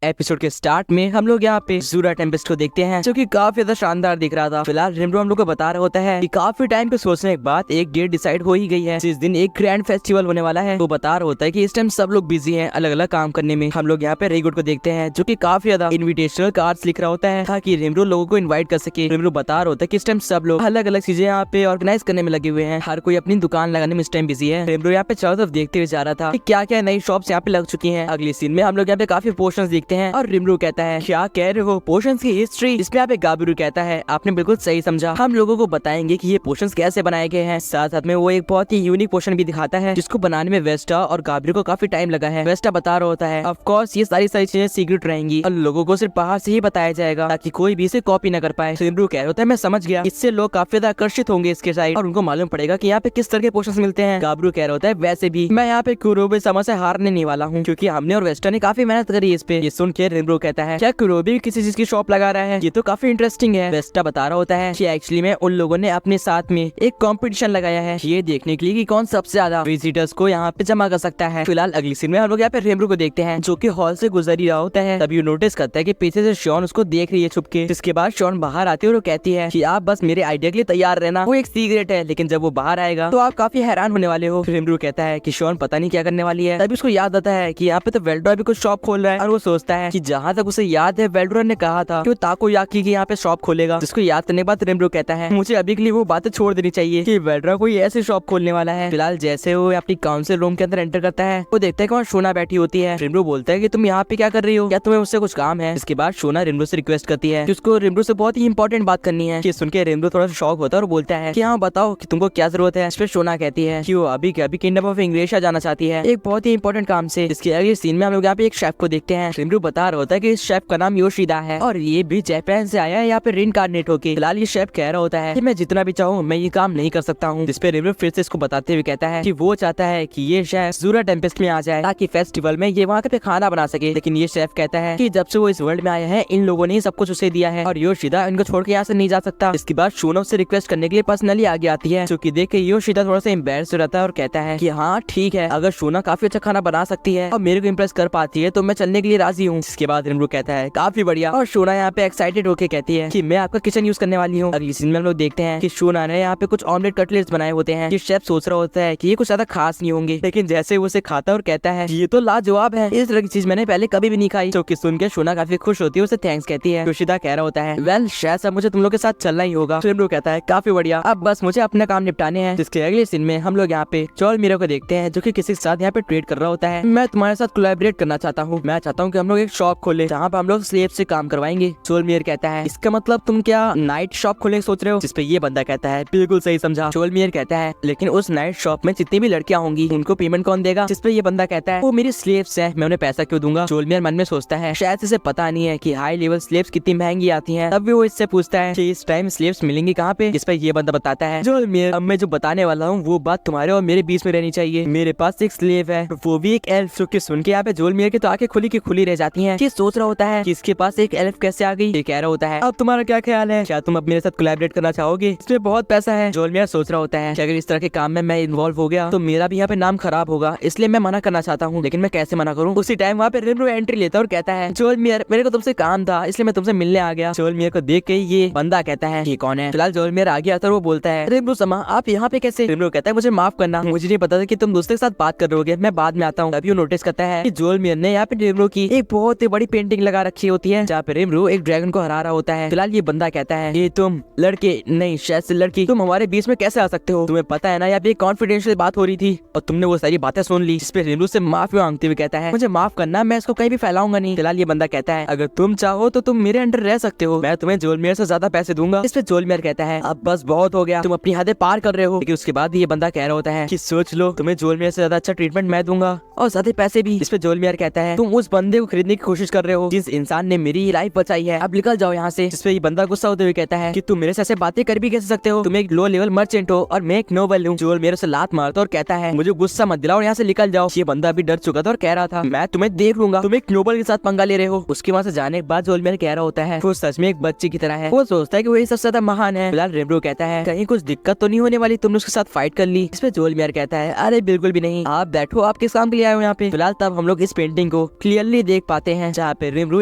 Episode के start में हम लोग यहाँ पे ज़ूरा टेम्पेस्ट को देखते हैं जो कि काफी ज्यादा शानदार दिख रहा था। फिलहाल रिमरो हम लोग को बता रहा होता है कि काफी टाइम पे सोचने के बाद एक डेट डिसाइड हो ही गई है, जिस दिन एक ग्रैंड फेस्टिवल होने वाला है। वो बता रहा होता है कि इस टाइम सब लोग बिजी हैं अलग अलग काम करने में। हम लोग यहाँ पे रेगुड को देखते हैं जो कि काफी ज्यादा इन्विटेशनल कार्ड्स लिख रहा होता है ताकि रिमरो लोगों को इन्वाइट कर सके। रिमरो बता रहा होता है कि इस टाइम सब लोग अलग अलग चीजें यहाँ पे ऑर्गेनाइज करने में लगे हुए हैं, हर कोई अपनी दुकान लगाने में इस टाइम बिजी है। रिमरो यहाँ पे चारों तरफ देखते हुए जा रहा था कि क्या क्या नई शॉप्स यहाँ पे लग चुकी हैं। अगली सीन में हम लोग यहाँ पे काफी पोर्शंस देखते हैं और रिमरो कहता है क्या कह रहे हो पोशंस की हिस्ट्री। इसमें यहाँ पे गाबिरू कहता है आपने बिल्कुल सही समझा, हम लोगों को बताएंगे कि ये पोशंस कैसे बनाए गए हैं। साथ साथ में वो एक बहुत ही यूनिक पोशन भी दिखाता है जिसको बनाने में वेस्टा और गाबिरू को काफी टाइम लगा है। वेस्टा बता रहा होता है ऑफ कोर्स ये सारी चीजें सीक्रेट रहेंगी और लोगों को सिर्फ बाहर से ही बताया जाएगा ताकि कोई भी इसे कॉपी न कर पाए। रिमरू कह रहा होता है मैं समझ गया, इससे लोग काफी ज्यादा आकर्षित होंगे इसके साइड और उनको मालूम पड़ेगा कि यहाँ पे किस तरह के पोशंस मिलते हैं। गाबिरू कह रहा होता है वैसे भी मैं यहाँ पे कुरोबे समा से हारने नहीं वाला हूँ क्योंकि हमने और वेस्टा ने काफी मेहनत करी इस पे। ये सुन के रिमरू कहता है क्या कुरोबे किसी चीज की शॉप लगा रहा है, ये तो काफी इंटरेस्टिंग है। वेस्टा बता रहा होता है कि एक्चुअली में उन लोगों ने अपने साथ में एक कंपटीशन लगाया है ये देखने के लिए कि कौन सबसे ज्यादा विजिटर्स को यहाँ पे जमा कर सकता है। फिलहाल अगली सीन में हम लोग यहाँ पे रिमरू को देखते हैं जो कि हॉल से गुजर ही रहा होता है। तभी नोटिस करता है कि पीछे से शॉन उसको देख रही है छुप के। जिसके बाद शॉन बाहर आती है और वो कहती है कि आप बस मेरे आइडिया के लिए तैयार रहना, वो एक सीक्रेट है लेकिन जब वो बाहर आएगा तो आप काफी हैरान होने वाले हो। रिमरू कहता है कि शॉन पता नहीं क्या करने वाली है। तभी उसको याद आता है कि यहाँ पे तो वेल्डोर भी कुछ शॉप खोल रहा है और वो सोचता है कि जहाँ तक उसे याद है वेल्डोर ने कहा था कि वो ताकोयाकी की यहाँ पे शॉप खोलेगा। जिसको याद करने के बाद रिमरू कहता है मुझे अभी के लिए वो बातें छोड़ देनी चाहिए कि वेल्डोर कोई ऐसी शॉप खोलने वाला है। फिलहाल जैसे वो अपनी काउंसिल रूम के अंदर एंटर करता है वो देखता है कि वहाँ शोना बैठी होती है। रिमरू बोलता है कि तुम यहाँ पे क्या कर रही हो, क्या तुम्हें उससे कुछ काम है। इसके बाद शोना रिमरू से रिक्वेस्ट करती है कि उसको रिमरू से बहुत ही इंपॉर्टेंट बात करनी है। कि सुन के रिमरू थोड़ा सा शॉक होता है और बोलता है कि हाँ बताओ कि तुमको क्या जरूरत है। इस पे शोना कहती है कि वो अभी के अभी किंगडम ऑफ इंग्रेशिया जाना चाहती है एक बहुत ही इंपॉर्टेंट काम से। इसके अगले सीन में हम लोग यहाँ पे एक शेफ को देखते हैं। रिमरू बता रहा होता है कि इस शेफ का नाम योशिदा है और ये भी जापान से आया है यहाँ पे रीइंकार्नेट होके। फिलहाल ये शेफ कह रहा होता है कि मैं जितना भी चाहूँ मैं ये काम नहीं कर सकता हूँ। जिसपे रिमरू फिर से इसको बताते हुए कहता है कि वो चाहता है कि ये शेफ ज़ूरा टेम्पेस्ट में आ जाए ताकि फेस्टिवल में ये वहाँ पे खाना बना सके। लेकिन ये शेफ कहता है कि जब से वो इस वर्ल्ड में आया है इन लोगों ने सब कुछ उसे दिया है और योशिदा इनको छोड़ के यहाँ से नहीं जा सकता। इसके बाद शोना उससे रिक्वेस्ट करने के लिए पर्सनली आगे आती है जो कि देख के योशिदा थोड़ा सा एम्बैरेस्ड रहता है और कहता है कि हाँ ठीक है, अगर शोना काफी अच्छा खाना बना सकती है और मेरे को इम्प्रेस कर पाती है तो मैं चलने के लिए राजी हूँ। इसके बाद रिमरू कहता है काफी बढ़िया और शोना यहाँ पे एक्साइटेड होकर कहती है कि मैं आपका किचन यूज करने वाली हूँ। अगली सीन में हम लोग देखते हैं कि शोना ने यहाँ पे कुछ ऑमलेट कटलेट्स बनाए होते हैं। ये शेफ सोच रहा होता है कि ये कुछ ज्यादा खास नहीं होंगे, लेकिन जैसे वो उसे खाता है और कहता है ये तो लाजवाब है, इस तरह की चीज मैंने पहले कभी भी नहीं खाई। जो कि सुन के शोना काफी खुश होती है, उसे थैंक्स कहती है। योशिदा कह रहा होता है वेल शायद अब मुझे तुम लोग के साथ चलना ही होगा। रिमरू कहता है काफी बढ़िया, अब बस मुझे अपना काम निपटाने हैं। जिसके अगले सीन में हम लोग यहाँ पे जोल मीरो को देखते हैं जो कि किसी के साथ यहाँ पे ट्रेड कर रहा होता है। मैं तुम्हारे साथ कोलैबोरेट करना चाहता हूँ, मैं चाहता हूँ कि हम लोग एक शॉप खोले जहाँ पे हम लोग स्लेव से काम करवाएंगे। जोल मीर कहता है इसका मतलब तुम क्या नाइट शॉप खोलने सोच रहे हो। जिसपे ये बंदा कहता है बिल्कुल सही समझा। जोल मीर कहता है लेकिन उस नाइट शॉप में जितनी भी लड़कियां होंगी उनको पेमेंट कौन देगा। जिसपे ये बंदा कहता है वो मेरी स्लेव्स हैं, मैं उन्हें पैसा क्यों दूंगा। जोल मीर मन में सोचता है शायद इसे पता नहीं है कि हाई लेवल स्लेव्स कितनी महंगी आती हैं। तब भी वो इससे पूछता है कि इस टाइम स्लेव्स मिलेंगी कहाँ पे। जिसपे ये बंदा बताता है जोल मीर अब मैं जो बताने वाला हूँ वो बात तुम्हारे और मेरे बीच में रहनी चाहिए। मेरे पास एक स्लेव है वो भी एक एल्फ। जो कि सुन के यहाँ पे जोल मीर की तो आंखें खुली की खुली रह जाती हैं। ये सोच रहा होता है कि इसके पास एक एल्फ कैसे आ गई। ये कह रहा होता है अब तुम्हारा क्या ख्याल है, क्या तुम अब मेरे साथ कोलैबोरेट करना चाहोगे, इसमें बहुत पैसा है। जोल मीर सोच रहा होता है कि अगर इस तरह के काम में मैं इन्वॉल्व हो गया तो मेरा भी यहाँ पे नाम खराब होगा, इसलिए मैं मना करना चाहता हूँ लेकिन मैं कैसे मना करूँ। उसी टाइम वहाँ पे रिमरू एंट्री लेता है और कहता है जोल मीर मेरे को तुमसे काम था इसलिए मैं तुमसे मिलने आ गया। जोल मीर को देख के ये बंदा कहता है ये कौन है। फिलहाल जोल मीर आगे आता है और वो बोलता है रिमरू समा आप यहाँ पे कैसे। रिमरू कहता है मुझे माफ करना, मुझे नहीं पता था कि तुम दूसरे के साथ बात कर रहे हो, मैं बाद में आता हूँ। अभी वो नोटिस करता है कि जोल मीर ने यहाँ पे रिमरू की एक बहुत ही बड़ी पेंटिंग लगा रखी होती है जहाँ पे रिमरू एक ड्रैगन को हरा रहा होता है। फिलहाल ये बंदा कहता है ये तुम लड़के नहीं शायद से लड़की तुम हमारे बीच में कैसे आ सकते हो, तुम्हें पता है ना यहाँ पे कॉन्फिडेंशियल बात हो रही थी और तुमने वो सारी बातें सुन ली। इस पे रिमरू से माफी मांगते हुए कहता है मुझे माफ करना, मैं इसको कहीं भी फैलाऊंगा नहीं। फिलहाल ये बंदा कहता है अगर तुम चाहो तो तुम मेरे अंडर रह सकते हो, मैं तुम्हें जोल मीर से ज्यादा पैसे दूंगा। इस पे जोल मीर कहता है अब बस बहुत हो गया, तुम अपनी हदें पार कर रहे हो। लेकिन उसके बाद ये बंदा कह रहा होता है कि सोच लो तुम्हें जोल मीर से ज्यादा अच्छा ट्रीटमेंट मैं दूंगा और ज्यादा पैसे भी। इस पे जोल मीर कहता है तुम उस बंदे को खरीदने की कोशिश कर रहे हो जिस इंसान ने मेरी लाइफ बचाई है, अब निकल जाओ यहाँ से। जिस पे ये बंदा गुस्सा होते हुए कहता है कि तुम मेरे से ऐसे बातें कर भी कैसे सकते हो, तुम एक लो लेवल मर्चेंट हो और मैं एक नोबल हूँ। जोल मेरे से लात मारता और कहता है मुझे गुस्सा मत दिलाओ और यहाँ से निकल जाओ। ये बंदा भी डर चुका था और कह रहा था मैं तुम्हें देख लूंगा, तुम एक नोबल के साथ पंगा ले रहे हो। उसके वहाँ से जाने के बाद जोल मेर कह रहा होता है वो सच में एक बच्चे की तरह है, वो सोचता है कि वही सबसे ज्यादा महान है। फिलहाल रिमरू कहता है कहीं कुछ दिक्कत तो नहीं होने वाली, तुमने उसके साथ फाइट कर ली। इस पे जोल मेर कहता है अरे बिल्कुल भी नहीं, आप बैठो, आप किस काम के लिए आए हो यहाँ पे। फिलहाल तब हम लोग इस पेंटिंग को क्लियरली देख पाते हैं जहाँ पे रिमरू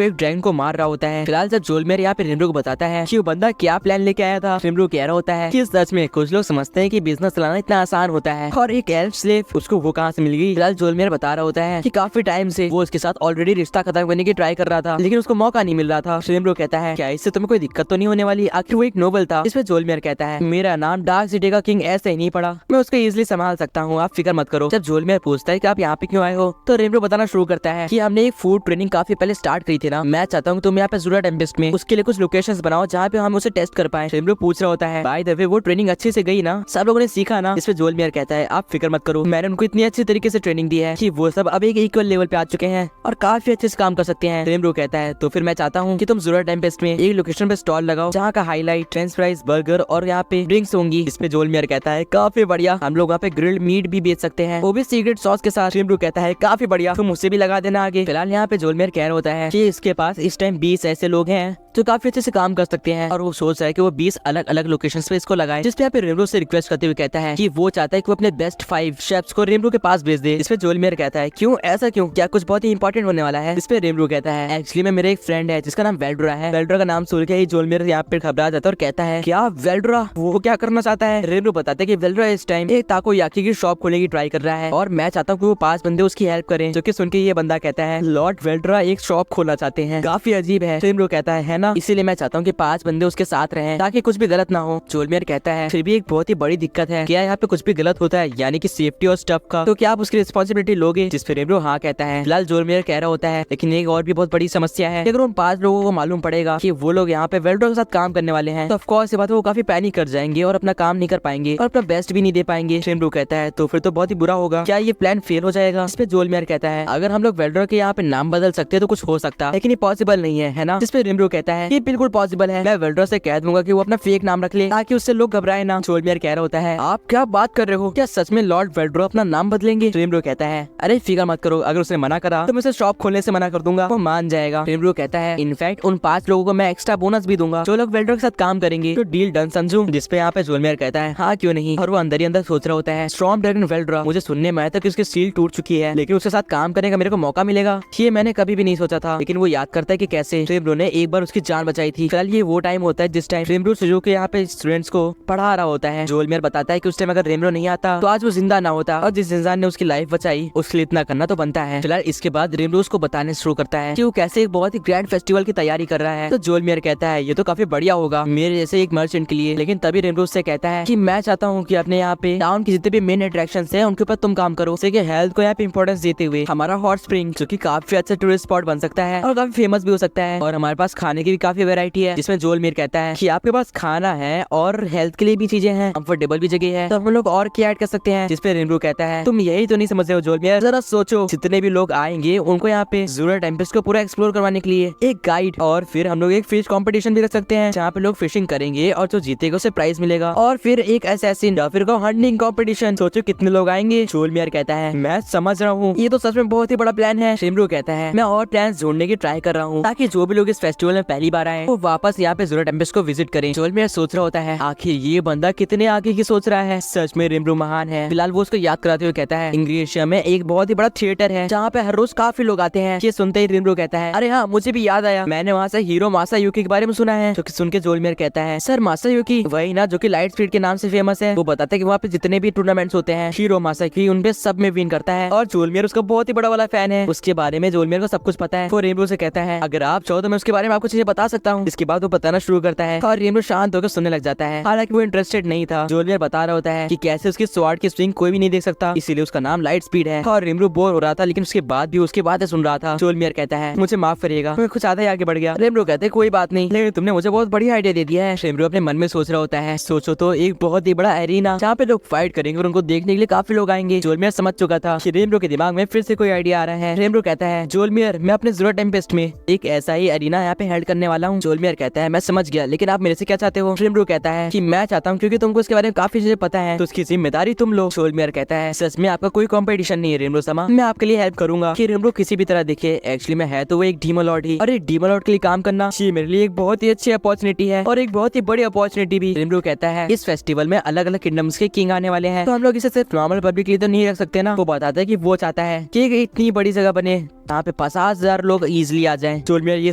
एक ड्रैगन को मार रहा होता है। फिलहाल जब जोलमेर यहाँ पे रिमरू को बताता है कि वो बंदा क्या प्लान लेके आया था, रिमरू कह रहा होता है कि सच में कुछ लोग समझते हैं कि बिजनेस चलाना इतना आसान होता है और एक एल्फ स्लेव उसको वो कहाँ से मिल गई। फिलहाल जोलमेर बता रहा होता है कि काफी टाइम से वो उसके साथ ऑलरेडी रिश्ता खत्म करने की ट्राई कर रहा था, लेकिन उसको मौका नहीं मिल रहा था। रिमरू कहता है क्या इससे तुम्हें कोई दिक्कत तो नहीं होने वाली, आखिर वो एक नोवेल था। इसमें जोलमेर कहता है मेरा नाम डार्क सिटी का किंग ऐसे ही नहीं पड़ा, मैं उसको इजिली संभाल सकता हूँ, आप फिक्र मत करो। जब जोलमेर पूछता है कि आप यहाँ पे क्यों आए हो, तो रिमरू बताना शुरू करता है कि हमने एक फूड ट्रेनिंग काफी पहले स्टार्ट करी थी ना, मैं चाहता हूँ तुम यहाँ पे ज़रूरत टेम्पेस्ट में उसके लिए कुछ लोकेशंस बनाओ जहाँ पे हम उसे टेस्ट कर पाए। रिमरू पूछ रहा होता है बाय द वे वो ट्रेनिंग अच्छे से गई ना, सब लोगों ने सीखा ना। इसमें जोलमेर कहता है आप फिक्र मत करो, मैंने उनको इतनी अच्छी तरीके से ट्रेनिंग दी है कि वो सब अब एक इक्वल लेवल पे आ चुके हैं और काफी अच्छे से काम कर सकते हैं। रिमरू कहता है तो फिर मैं चाहता हूँ कि तुम ज़रूरत टेम्पेस्ट में एक लोकेशन पे स्टॉल लगाओ जहाँ का हाईलाइट फ्रेंच फ्राइज, बर्गर और यहाँ पे ड्रिंक्स होंगी। इसमें जोलमेर कहता है काफी बढ़िया, हम लोग वहाँ पे ग्रिल्ड मीट भी बेच सकते हैं, वो भी सीक्रेट सॉस के साथ। रिमरू कहता है काफी बढ़िया, तुम उसे भी लगा देना आगे। फिलहाल यहाँ पे जोलमेर कह रहा होता है कि इसके पास इस टाइम 20 ऐसे लोग हैं जो काफी अच्छे से काम कर सकते हैं और वो सोच रहा है कि वो 20 अलग अलग लोकेशंस पे इसको लगाए। जिस पे यहाँ पे रिमरू से रिक्वेस्ट करते हुए कहता है कि वो चाहता है कि वो अपने बेस्ट 5 शेफ्स को रिमरू के पास भेज दे। इस पे जोलमेर कहता है क्यों, ऐसा क्यों, क्या कुछ बहुत ही इंपॉर्टेंट होने वाला है। इस पे रिमरू कहता है एक्चुअली में मेरे एक फ्रेंड है जिसका नाम वेल्ड्रा है। वेल्ड्रा का नाम सुन के ही जोलमेर यहाँ पे घबरा जाता है और कहता है क्या वेल्ड्रा, वो क्या करना चाहता है। रिमरू बताते हैं कि वेल्ड्रा इस टाइम एक ताकोयाकी की शॉप खोलने की ट्राई कर रहा है और मैं चाहता हूँ कि वो 5 बंदे उसकी हेल्प करें। जो कि सुन के ये बंदा कहता है लॉर्ड वेल्ड्रा एक शॉप खोलना चाहते हैं, काफी अजीब है। रिमरू कहता है ना, इसीलिए मैं चाहता हूँ कि 5 बंदे उसके साथ रहें ताकि कुछ भी गलत ना हो। जोलमेर कहता है फिर भी एक बहुत ही बड़ी दिक्कत है, क्या यहाँ पे कुछ भी गलत होता है यानी कि सेफ्टी और स्टफ का, तो क्या आप उसकी रिस्पॉन्सिबिलिटी लोगे। जिस पे रिमरू हाँ कहता है। फिलहाल जोलमेर कह रहा होता है लेकिन एक और भी बहुत बड़ी समस्या है, अगर उन 5 लोगों को मालूम पड़ेगा कि वो लोग यहाँ पे वेल्ड्रा के साथ काम करने वाले हैं तो ऑफ कोर्स ये बात वो काफी पैनिक कर जाएंगे और अपना काम नहीं कर पाएंगे और अपना बेस्ट भी नहीं दे पाएंगे। रिमरू कहता है तो फिर तो बहुत ही बुरा होगा, क्या ये प्लान फेल हो जाएगा। इस पे जोलमेर कहता है अगर हम लोग वेल्ड्रा के यहाँ पे नाम बदल सकते हैं तो कुछ हो सकता है, लेकिन ये पॉसिबल नहीं है ना। जिस पे रिमरू कहता है ये बिल्कुल पॉसिबल है, मैं वेल्ड्रा से कह दूंगा कि वो अपना फेक नाम रख ले ताकि उससे लोग घबराए ना। जोलमेर कह रहा होता है आप क्या बात कर रहे हो, क्या सच में लॉर्ड वेल्ड्रा अपना नाम बदलेंगे। रिमरू कहता है अरे फिक्र मत करो, अगर उसने मना करा तो मैं उसे शॉप खोलने से मना कर दूंगा, वो मान जाएगा। रिमरू कहता है इनफैक्ट उन 5 लोगों को मैं एक्स्ट्रा बोनस भी दूंगा जो लोग वेल्ड्रा के साथ काम करेंगे, तो डील डन समझू। जिस पे यहाँ पे जोलमेर कहता है हाँ क्यों नहीं, और वो अंदर ही अंदर सोच रहा होता है स्टॉर्म ड्रैगन वेल्ड्रा, मुझे सुनने में आया था कि उसकी सील टूट चुकी है, लेकिन उसके साथ काम करने का मेरे को मौका मिलेगा, ये मैंने कभी भी नहीं सोचा था। लेकिन वो याद करता है कि कैसे रिमरू ने एक बार उसकी जान बचाई थी। फिलहाल ये वो टाइम होता है जिस टाइम रिमरू सुजुकी यहाँ पे स्टूडेंट्स को पढ़ा रहा होता है। जोलमेर बताता है कि उस टाइम अगर रिमरू नहीं आता तो आज वो जिंदा ना होता और जिस इंसान ने उसकी लाइफ बचाई उसके लिए इतना करना तो बनता है। फिलहाल इसके बाद रिमरू उसको बताने शुरू करता है कि वो कैसे एक बहुत ही ग्रैंड फेस्टिवल की तैयारी कर रहा है। तो जोलमेर कहता है ये तो काफी बढ़िया होगा मेरे जैसे एक मर्चेंट के लिए, लेकिन तभी रिमरू उससे कहता है कि मैं चाहता हूँ कि अपने यहाँ पे टाउन की जितने भी मेन अट्रैक्शंस हैं उनके ऊपर तुम काम करो, जैसे कि हेल्थ को यहाँ पे इंपॉर्टेंस देते हुए हमारा हॉट स्प्रिंग जो कि काफी अच्छा टूरिस्ट स्पॉट बन सकता है और काफी फेमस भी हो सकता है, और हमारे पास खाने की भी काफी वैरायटी है। जिसमें जोलमेर कहता है कि आपके पास खाना है और हेल्थ के लिए भी चीजें हैं, कंफर्टेबल भी जगह है, तो हम लोग और क्या ऐड कर सकते हैं। जिसपे रिमरू कहता है तुम यही तो नहीं समझ रहे हो जोलमेर, जरा सोचो जितने भी लोग आएंगे उनको यहाँ पे ज़रूरत टेम्पेस्ट को पूरा एक्सप्लोर करवाने के लिए एक गाइड, और फिर हम लोग एक फिश कंपटीशन भी रख सकते हैं जहाँ पे लोग फिशिंग करेंगे और जो जीतेगा उसे प्राइज मिलेगा, और फिर एक असैसिन या फिर हंटिंग कंपटीशन। सोचो कितने लोग आएंगे। जोलमेर कहता है मैं समझ रहा हूँ, ये तो सच में बहुत ही बड़ा प्लान है। रिमरू कहता है मैं और प्लान जोड़ने की ट्राई कर रहा हूँ ताकि जो भी लोग इस फेस्टिवल में पहली बार आए वो वापस यहाँ पे ज़रूरत टेम्पेस्ट को विजिट करें। जोलमेर सोच रहा होता है आखिर ये बंदा कितने आगे की सोच रहा है, सच में रिमरू महान है। फिलहाल वो उसको याद कराते हुए कहता है इंग्रेशिया में एक बहुत ही बड़ा थिएटर है जहाँ पे हर रोज काफी लोग आते हैं। ये सुनते ही रिमरू कहता है अरे हाँ मुझे भी याद आया, मैंने वहाँ से हीरो मासायुकी के बारे में सुना है। जो कि सुन के जोलमेर कहता है सर मासायुकी वही ना जो कि लाइट स्पीड के नाम से फेमस है। वो बताता है कि वहाँ पे जितने भी टूर्नामेंट्स होते हैं हीरो मासायुकी उनपे सब में विन करता है और जोलमेर उसका बहुत ही बड़ा वाला फैन है। उसके बारे में जोलमेर को सब कुछ पता है। वो रिमरू से कहता है अगर आप चाहो तो मैं उसके बारे में आपको चीजें बता सकता हूँ। इसके बाद वो बताना शुरू करता है और रिमरू शांत होकर सुनने लग जाता है। हालांकि वो इंटरेस्टेड नहीं था। जोलमेर बता रहा होता है कि कैसे उसकी स्वॉर्ड की स्विंग कोई भी नहीं देख सकता, इसीलिए उसका नाम लाइट स्पीड है। और रिमरू बोर हो रहा था लेकिन उसके बाद भी उसकी बातें सुन रहा था। जोलमेर कहता है मुझे माफ करिएगा, मैं कुछ ज्यादा ही आगे बढ़ गया। रिमरू कहते हैं कोई बात नहीं, लेकिन तुमने मुझे बहुत बढ़िया आइडिया दे दिया है। रिमरू अपने मन में सोच रहा होता है सोचो तो एक बहुत ही बड़ा एरिना जहाँ पे लोग फाइट करेंगे और उनको देखने के लिए काफी लोग आएंगे। जोलमेर समझ चुका था कि रिमरू के दिमाग में फिर से कोई आइडिया आ रहा है। रिमरू कहता है जोलमेर मैं अपने ज़रूरत टेम्पेस्ट में एक ऐसा ही एरिना यहाँ पे हेल्ड करने बनने वाला हूँ। जोलमियर कहता है मैं समझ गया, लेकिन आप मेरे से क्या चाहते हो? रिमरू कहता है कि मैं चाहता हूँ क्योंकि तुमको इसके बारे में काफी चीजें पता है तो उसकी जिम्मेदारी तुम लो। जोलमियर कहता है सच में आपका कोई कंपटीशन नहीं है रिमरू समा, मैं आपके लिए हेल्प करूंगा कि रिमरू किसी भी तरह दिखे। एक्चुअली मैं है तो वो एक डीमन लॉर्ड ही, और एक डीमन लॉर्ड के लिए काम करना ये मेरे लिए एक बहुत ही अच्छी अपॉर्चुनिटी है और एक बहुत ही बड़ी अपॉर्चुनिटी भी। रिमरू कहता है इस फेस्टिवल में अलग अलग किंगडम्स के किंग आने वाले हैं तो हम लोग इसे सिर्फ नॉर्मल पब्लिक के लिए तो नहीं रख सकते ना। वो बताता है कि वो चाहता है कि एक इतनी बड़ी जगह बने यहाँ पे 50,000 लोग इजिली आ जाएं। जोलमियर ये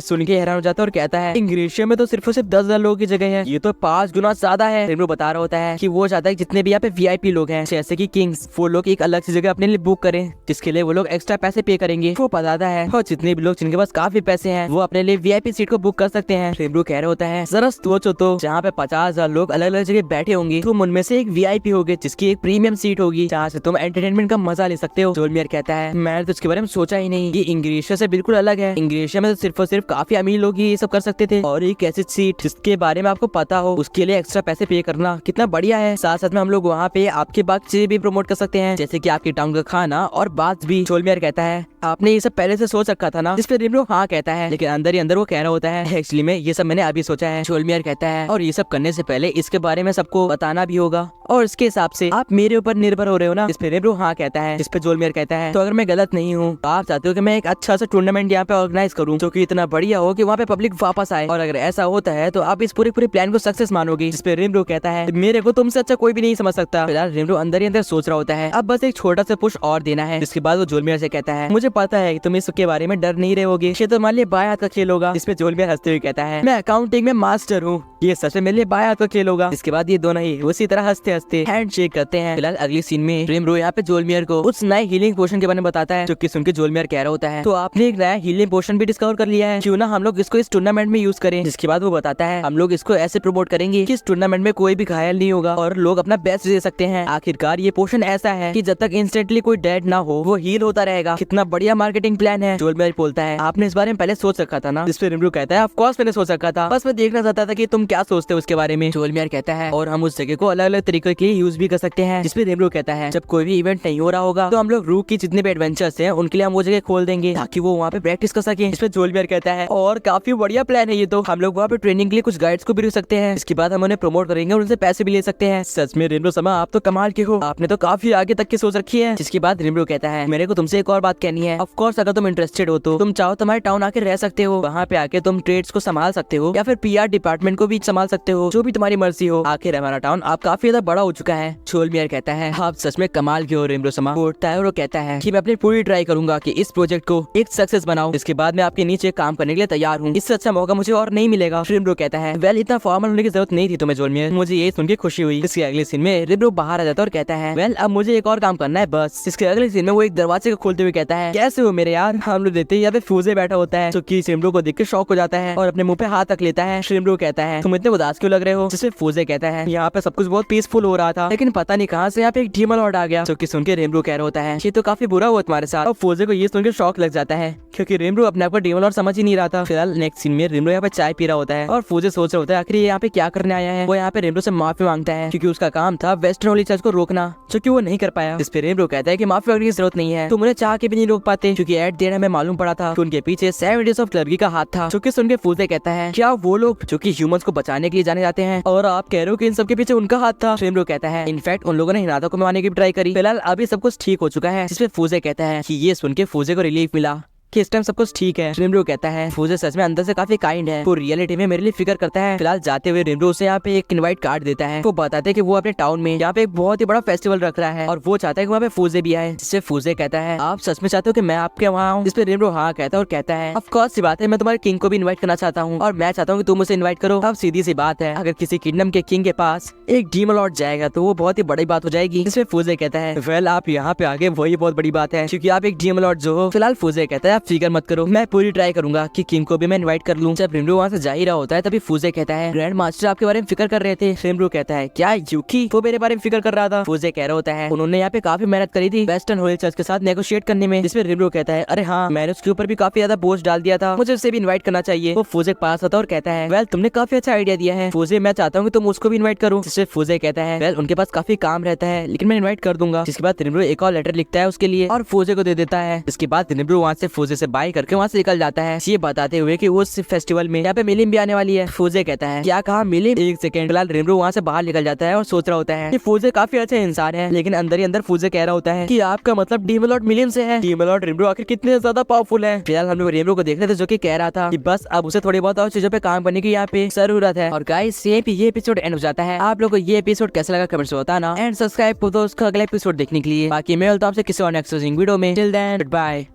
सुन के हैरान हो जाता है और कहता है इंग्रेशिया में तो सिर्फ 10,000 लोगों की जगह है, ये तो 5 गुना ज्यादा है। रिमरू बता रहा होता है कि वो चाहता है जितने भी यहाँ पे वीआईपी लोग हैं जैसे कि किंग्स, वो लोग एक अलग सी जगह अपने लिए बुक करें जिसके लिए वो लोग एक्स्ट्रा पैसे पे करेंगे। वो बताता है और जितने भी लोग जिनके पास काफी पैसे हैं वो अपने लिए वीआईपी सीट को बुक कर सकते हैं। रिमरू कह रहा होता है जरा सोचो तो जहाँ पे 50,000 लोग अलग अलग जगह बैठे होंगे तुम उनमें से एक वीआईपी होगे जिसकी एक प्रीमियम सीट होगी जहाँ से तुम एंटरटेनमेंट का मजा ले सकते हो। जोलमियर कहता है मैंने तो इसके बारे में सोचा ही नहीं, ये इंग्रेशिया से बिल्कुल अलग है। इंग्रेशिया में तो सिर्फ और सिर्फ काफी अमीर लोग ही ये सब कर सकते थे और एक ऐसी सीट जिसके बारे में आपको पता हो उसके लिए एक्स्ट्रा पैसे पे करना कितना बढ़िया है। साथ साथ में हम लोग वहाँ पे आपके बाग चीजें भी प्रमोट कर सकते हैं जैसे कि आपकी टाउन का खाना और बात भी। जोलमियर कहता है आपने ये सब पहले से सोच रखा था ना? जिस पे रिमरू हाँ कहता है, लेकिन अंदर ही अंदर वो कह रहा होता है एक्चुअली में ये सब मैंने अभी सोचा है। जोलमियर कहता है और ये सब करने से पहले इसके बारे में सबको बताना भी होगा और इसके हिसाब से आप मेरे ऊपर निर्भर हो रहे हो ना? इस पे रिमरू हाँ कहता है। इस पे जोलमियर कहता है तो अगर मैं गलत नहीं हूँ तो आप चाहते हो कि मैं एक अच्छा सा टूर्नामेंट यहाँ पे ऑर्गेनाइज करूँ जो कि इतना बढ़िया हो कि वहाँ पे पब्लिक वापस आए, और अगर ऐसा होता है तो आप इस पूरे प्लान को सक्सेस मानोगे। जिस पे रिमरू कहता है मेरे को तुमसे अच्छा कोई भी नहीं समझ सकता। फिलहाल रिमरू अंदर ही अंदर सोच रहा होता है अब बस एक छोटा सा पुश और देना है। जिसके बाद वो जोलमियर से कहता है मुझे पता है कि तुम इसके बारे में डर नहीं रहोगे, ये तो हमारे लिए बाएं हाथ का खेल होगा। इस पे जोलमियर हंसते हुए कहता है मैं अकाउंटिंग में मास्टर हूँ, ये सच में मेरे लिए बाएं हाथ का खेल होगा। इसके बाद ये दोनों ही उसी तरह हंसते हंसते हैंड शेक करते हैं। फिलहाल अगली सीन में रिमरू यहाँ पे जोलमियर को उस नए हीलिंग पोशन के बारे में बताता है जो कि सुन के जोलमियर कह रहा होता है तो आपने एक नया हीलिंग पोशन भी डिस्कवर कर लिया है, क्यों ना हम लोग इसको इस टूर्नामेंट में यूज करें। जिसके बाद वो बताता है हम लोग इसको ऐसे प्रमोट करेंगे कि इस टूर्नामेंट में कोई भी घायल नहीं होगा और लोग अपना बेस्ट दे सकते हैं। आखिरकार ये पोशन ऐसा है कि जब तक इंस्टेंटली कोई डेड ना हो वो हील होता रहेगा। कितना बढ़िया मार्केटिंग प्लान है। जोलमियर बोलता है आपने इस बारे में पहले सोच रखा था ना? जिस पे रिमरू कहता है ऑफ कोर्स मैंने सोच रखा था, बस मैं देखना चाहता था कि तुम क्या सोचते हो उसके बारे में। जोलमियर कहता है और हम उस जगह को अलग अलग तरीके के यूज भी कर सकते हैं। जिसपे रिमरू कहता है जब कोई भी इवेंट नहीं हो रहा होगा तो हम लोग रूक की जितने भी एडवेंचर्स हैं उनके लिए हम वो जगह खोल देंगे ताकि वो वहाँ पे प्रैक्टिस कर सके। इस पे जोलमियर कहता है और काफी बढ़िया प्लान है ये तो, हम लोग वहाँ पे ट्रेनिंग के लिए कुछ गाइड्स को भी रख सकते हैं। इसके बाद हम उन्हें प्रमोट करेंगे और उनसे पैसे भी ले सकते हैं। सच में रिमरू समा आप तो कमाल के हो, आपने तो काफी आगे तक की सोच रखी है। जिसके बाद रिमरू कहता है मेरे को तुमसे एक और बात कहनी है। ऑफ कोर्स अगर तुम इंटरेस्टेड हो तो तुम चाहो तुम्हारे टाउन आके रह सकते हो, वहाँ पे आके तुम ट्रेड्स को संभाल सकते हो या फिर पीआर डिपार्टमेंट को भी संभाल सकते हो, जो भी तुम्हारी मर्जी हो। आखिर हमारा टाउन आप काफी ज्यादा बड़ा हो चुका है। जोलमियर कहता है आप सच में कमाल के हो रिमरू समा। बोलता है और वो कहता है कि मैं अपनी पूरी ट्राई करूंगा कि इस प्रोजेक्ट को एक सक्सेस बनाऊं। इसके बाद मैं आपके नीचे काम करने के लिए तैयार हूँ, इससे अच्छा मौका मुझे और नहीं मिलेगा। रिमरू कहता है वेल इतना फॉर्मल होने की जरूरत नहीं थी तुम्हें जोलमियर, मुझे ये सुन के खुशी हुई। इसके अगले सीन में रिमरू बाहर आ जाता है और कहता है वेल अब मुझे एक और काम करना है बस। इसके अगले सीन में वो एक दरवाजे को खोलते हुए कहता है कैसे हो मेरे यार? हम लोग देखते हैं यहाँ पे फूजे बैठा होता है जो कि रिमरू को देख के शॉक हो जाता है और अपने मुंह पे हाथ रख लेता है। रिमरू कहता है तुम इतने उदास क्यों लग रहे हो? जिससे फूजे कहता है यहाँ पे सब कुछ बहुत पीसफुल हो रहा था लेकिन पता नहीं कहाँ से यहाँ पे एक डीमन लॉर्ड आ गया, जो कि सुन के रिमरू कह रहा होता है ये तो काफी बुरा हुआ तुम्हारे साथ। और फूजे को ये सुन के शॉक लग जाता है क्योंकि रिमरू अपने आप को डीमन लॉर्ड समझ ही नहीं रहा था। फिलहाल नेक्स्ट सीन में रिमरू यहाँ पे चाय पी रहा होता है और फूजे सोच रहा होता है आखिर ये यहाँ पे क्या करने आया है। वो यहाँ पे रिमरू से माफी मांगता है क्योंकि उसका काम था वेस्टर्न होली चर्च को रोकना, जो कि वो नहीं कर पाया। इस पे रिमरू कहता है कि माफी मांगने की जरूरत नहीं है, तुम उन्हें चाह के भी नहीं रोक पाते क्योंकि एट देर हमें मालूम पड़ा था कि उनके पीछे 7 डेज ऑफ क्लर्की का हाथ था। जो कि सुन के फूजे कहता है क्या वो लोग जो कि ह्यूमंस को बचाने के लिए जाने जाते हैं और आप कह रहे हो कि इन सबके पीछे उनका हाथ था? रिमरू कहता है इनफैक्ट उन लोगों ने हिनाता को मारने की ट्राई करी। फिलहाल अभी सब कुछ ठीक हो चुका है। जिसपे फूजे कहता है कि ये सुन के फूजे को रिलीफ मिला कि इस टाइम सब कुछ ठीक है। रिमरू कहता है फूजे सच में अंदर से काफी काइंड है, वो रियलिटी में मेरे लिए फिक्र करता है। फिलहाल जाते हुए रिमरू से यहाँ पे एक इनवाइट कार्ड देता है। वो बताते हैं कि वो अपने टाउन में यहाँ पे एक बहुत ही बड़ा फेस्टिवल रख रहा है और वो चाहता है कि वहाँ पे फूजे भी आए। जिससे फूजे कहता है आप सच में चाहते हो कि मैं आपके वहाँ आऊँ? जिसपे रिमरू हाँ कहता है और कहता है ऑफ कोर्स सी बात है, मैं तुम्हारे किंग को भी इन्वाइट करना चाहता हूँ और मैं चाहता हूँ कि तुम उसे इन्वाइट करो। अब सीधी सी बात है अगर किसी किंगडम के किंग के पास एक डीमन लॉर्ड जाएगा तो वो बहुत ही बड़ी बात हो जाएगी। जिसपे फूजे कहता है वेल आप यहाँ पे आगे वही बहुत बड़ी बात है क्योंकि आप एक डीमन लॉर्ड जो हो। फिलहाल फूजे कहता है आप फिकर मत करो, मैं पूरी ट्राई करूंगा कि किंग को भी मैं इनवाइट कर लूं। जब रिमरू वहाँ से जा ही रहा होता है तभी फूजे कहता है ग्रैंड मास्टर आपके बारे में फिक्र कर रहे थे। रिमरू कहता है क्या यूकी वो मेरे बारे में फिक्र कर रहा था? फूजे कह रहा होता है उन्होंने यहाँ पे काफी मेहनत करी थी वेस्टर्न होली चर्च के साथ नेगोशिएट करने में। जिसमें रिमरू कहता है अरे हाँ मैंने उसके ऊपर भी काफी ज्यादा बोझ डाल दिया था, मुझे उसे भी इन्वाइट करना चाहिए। वो फूजे के पास आता है और कहता है वेल तुमने काफी अच्छा आइडिया दिया है फूजे, मैं चाहता हूँ कि तुम उसको भी इन्वाइट करो। जिससे फूजे कहता है वेल उनके पास काफी काम रहता है लेकिन मैं इन्वाइट कर दूंगा। जिसके बाद रिमरू एक और लेटर लिखता है उसके लिए और फूजे को दे देता है। इसके बाद रिमरू वहाँ से फूजे से बाय करके वहाँ से निकल जाता है, ये बताते हुए कि उस फेस्टिवल में यहाँ पे मिलिम भी आने वाली है। फूजे कहता है क्या कहा मिलिम? एक सेकंड। फिलहाल रिमरू वहाँ से बाहर निकल जाता है और सोच रहा होता है कि फूजे काफी अच्छे इंसान है, लेकिन अंदर ही अंदर फूजे कह रहा होता है कि आपका मतलब डीमन लॉर्ड मिलिम से है। डीमन लॉर्ड रिमरू आखिर कितने ज्यादा पावरफुल है। फिलहाल हम लोग रिमरू को देख रहे थे जो कि कह रहा था कि बस अब उसे थोड़ी बहुत और चीजों पे काम करने की यहाँ पे जरूरत है। और गाइस ये एपिसोड एंड हो जाता है। आप लोगों को ये एपिसोड कैसा लगा कमेंट्स में बताना एंड सब्सक्राइब कर दो उसका अगला एपिसोड देखने के लिए। बाकी मैं मिलता हूं आपसे किसी और नेक्स्ट वीडियो में। Till then bye.